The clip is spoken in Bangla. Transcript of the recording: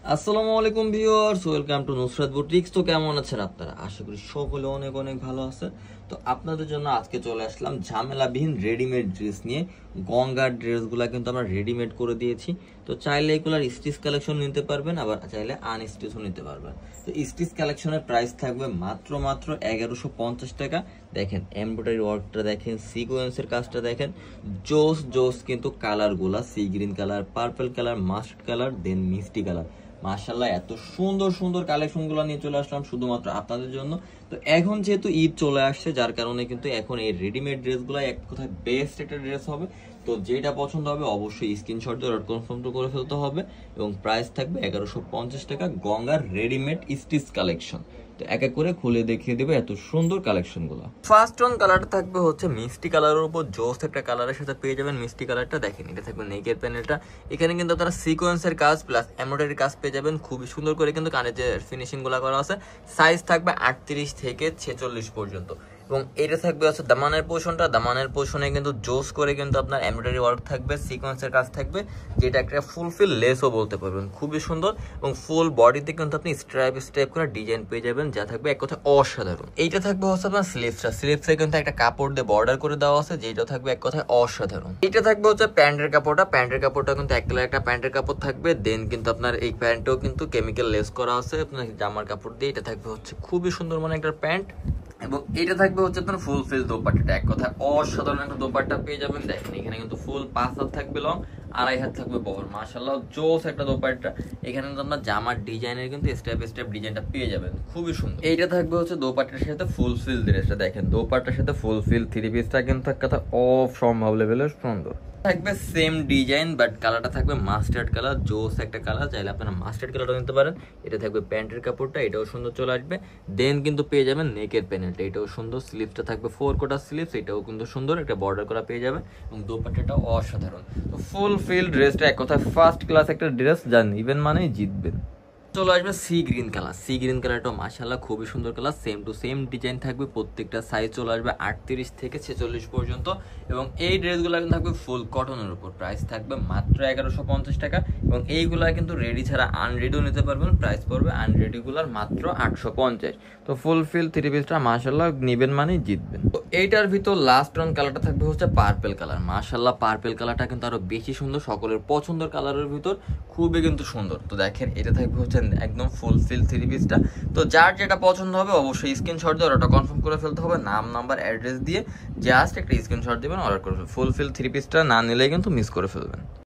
আসসালামু আলাইকুম viewers, welcome to Nusrat boutiques. তো কেমন আছেন আপনারা? আশা করি সকলে অনেক অনেক ভালো আছে। তো আপনাদের জন্য আজকে চলে আসলাম ঝামেলাবিহীন রেডিমেড ড্রেস নিয়ে। গঙ্গার ড্রেসগুলো কিন্তু আমরা রেডিমেড করে দিয়েছি। তো চাইলে এগুলার স্টিচ কালেকশন নিতে পারবেন, আবার চাইলে আনস্টিচও নিতে পারবেন। তো স্টিচ কালেকশনের প্রাইস থাকবে মাত্র 1150 টাকা। দেখেন এমব্রয়ডারি ওয়ার্কটা দেখেন, সিকোয়েন্সের কাজটা দেখেন, জোস জোস কিন্তু কালারগুলা sea green colour, purple colour, mustard colour, then মিষ্টি কালার। মাশাআল্লাহ, এত সুন্দর সুন্দর কালেকশন গুলো নিয়ে চলে আসলাম শুধুমাত্র আপনাদের জন্য। তো এখন যেহেতু ঈদ চলে আসছে, যার কারণে কিন্তু এখন এই রেডিমেড ড্রেসগুলো এক কথায় বেস্ট একটা ড্রেস হবে। তো যেটা পছন্দ হবে অবশ্যই স্ক্রিনশট দিয়ে অর্ডার কনফার্ম করে ফেলতে হবে। এবং প্রাইস থাকবে 1150 টাকা, গঙ্গার রেডিমেড স্টিচ কালেকশন। তো এক এক করে খুলে দেখিয়ে দেবে এত সুন্দর কালেকশন গুলো। ফার্স্ট অন কালারটা থাকবে হচ্ছে মিষ্টি কালারের উপর জোস একটা কালারের সাথে পেয়ে যাবেন। মিষ্টি কালারটা দেখেন, এটা থাকবে নেকের প্যানেলটা। এখানে কিন্তু আপনারা সিকোয়েন্সের কাজ প্লাস এমব্রয়ডারি কাজ পেয়ে যাবেন। খুবই সুন্দর করে কিন্তু কানের যে ফিনিশিং গুলো করা আছে। সাইজ থাকবে 38 থেকে 46 পর্যন্ত। এবং এটা থাকবে হচ্ছে দামানের পোর্শনটা। দামানের পোর্শনে কিন্তু জোস করে কিন্তু আপনার এমব্রয়ডারি ওয়ার্ক থাকবে, সিকোয়েন্সের কাজ থাকবে, যেটা একটা ফুলফিল লেসও বলতে পারবেন। খুবই সুন্দর। এবং ফুল বডিতে কিন্তু আপনি স্ট্রাইপ স্ট্রাইপ করে ডিজাইন পেয়ে যাবেন, যা থাকবে এক কথা অসাধারণ। এইটা থাকবে হচ্ছে আপনার স্লিভসটা। স্লিভসে কিন্তু একটা কাপড় দিয়ে বর্ডার করে দেওয়া আছে, যেটা থাকবে এক কথায় অসাধারণ। এটা থাকবে হচ্ছে প্যান্টের কাপড়টা। প্যান্টের কাপড়টা কিন্তু এক কালার একটা প্যান্টের কাপড় থাকবে। দেন কিন্তু আপনার এই প্যান্টেও কিন্তু কেমিক্যাল লেস করা আছে আপনার জামার কাপড় দিয়ে। এটা থাকবে হচ্ছে খুবই সুন্দর মানে একটা প্যান্ট। এবং এটা থাকবে হচ্ছে আপনার ফুল ফেস দোপাট্টাটা, এক কথা অসাধারণ একটা দোপাট্টা পেয়ে যাবেন। দেখেন এখানে কিন্তু ফুল 5 হাত থাকবে লং, 2.5 হাত থাকবে বহর। মাশাআল্লাহ, জোস একটা দোপাট্টা। এখানে কিন্তু আপনার জামার ডিজাইনের কিন্তু স্টেপ স্টেপ ডিজাইনটা পেয়ে যাবেন, খুবই সুন্দর। এইটা থাকবে হচ্ছে দোপাট্টার সাথে ফুল ফিল ড্রেসটা। দেখেন দোপাট্টার সাথে ফুল ফিল থ্রি পিসটা কিন্তু এক কথা অসম্ভব লেভেলের সুন্দর থাকবে। সেম ডিজাইন বাট কালারটা থাকবে মাস্টার্ড কালার, জোস একটা কালার। চাইলে আপনারা মাস্টার্ড কালারটা নিতে পারেন। এটা থাকবে প্যান্টের কাপড়টা, এটাও সুন্দর চলে আসবে। দেন কিন্তু পেয়ে যাবেন নেকের প্যানেলটা, এটাও সুন্দর। স্লিভসটা থাকবে 4 কোটা স্লিভস, এটাও কিন্তু সুন্দর একটা বর্ডার করা পেয়ে যাবেন। এবং দোপাট্টাটাও অসাধারণ। তো ফুল ফিল ড্রেসটা এক কথায় ফার্স্ট ক্লাস একটা ড্রেস, যা নিবেন মানেই জিতবেন। চলে আসবে C green colour. Sea green কালারটা মাশাআল্লাহ খুবই সুন্দর colour. Same to same design থাকবে। প্রত্যেকটা সাইজ চলে আসবে 38 থেকে 46 পর্যন্ত। এবং এই ড্রেসগুলো কিন্তু থাকবে ফুল কটনের উপর। প্রাইস থাকবে মাত্র 1150 টাকা। এবং এইগুলা কিন্তু রেডি ছাড়া আনরেডিও নিতে পারবেন। প্রাইস পড়বে আনরেডিগুলার মাত্র 850। তো ফুল ফিল থ্রি পিসটা মাশাআল্লাহ নিবেন মানেই জিতবেন। তো এইটার ভিতর লাস্ট অন কালারটা থাকবে হচ্ছে পার্পল কালার। মাশাআল্লাহ পার্পল কালারটা কিন্তু আরো বেশি সুন্দর, সকলের পছন্দের কালারের ভিতর, খুবই কিন্তু সুন্দর। তো দেখেন এটা থাকবে হচ্ছে একদম ফুল ফিল থ্রি পিসটা। তো যার যেটা পছন্দ হবে অবশ্যই স্ক্রিনশট দিয়ে অর্ডারটা কনফার্ম করে ফেলতে হবে। নাম নাম্বার অ্যাড্রেস দিয়ে জাস্ট একটা স্ক্রিনশট দিবেন, অর্ডার করে ফেলবেন। ফুল ফিল থ্রি পিসটা না নিলেই কিন্তু মিস করে ফেলবেন।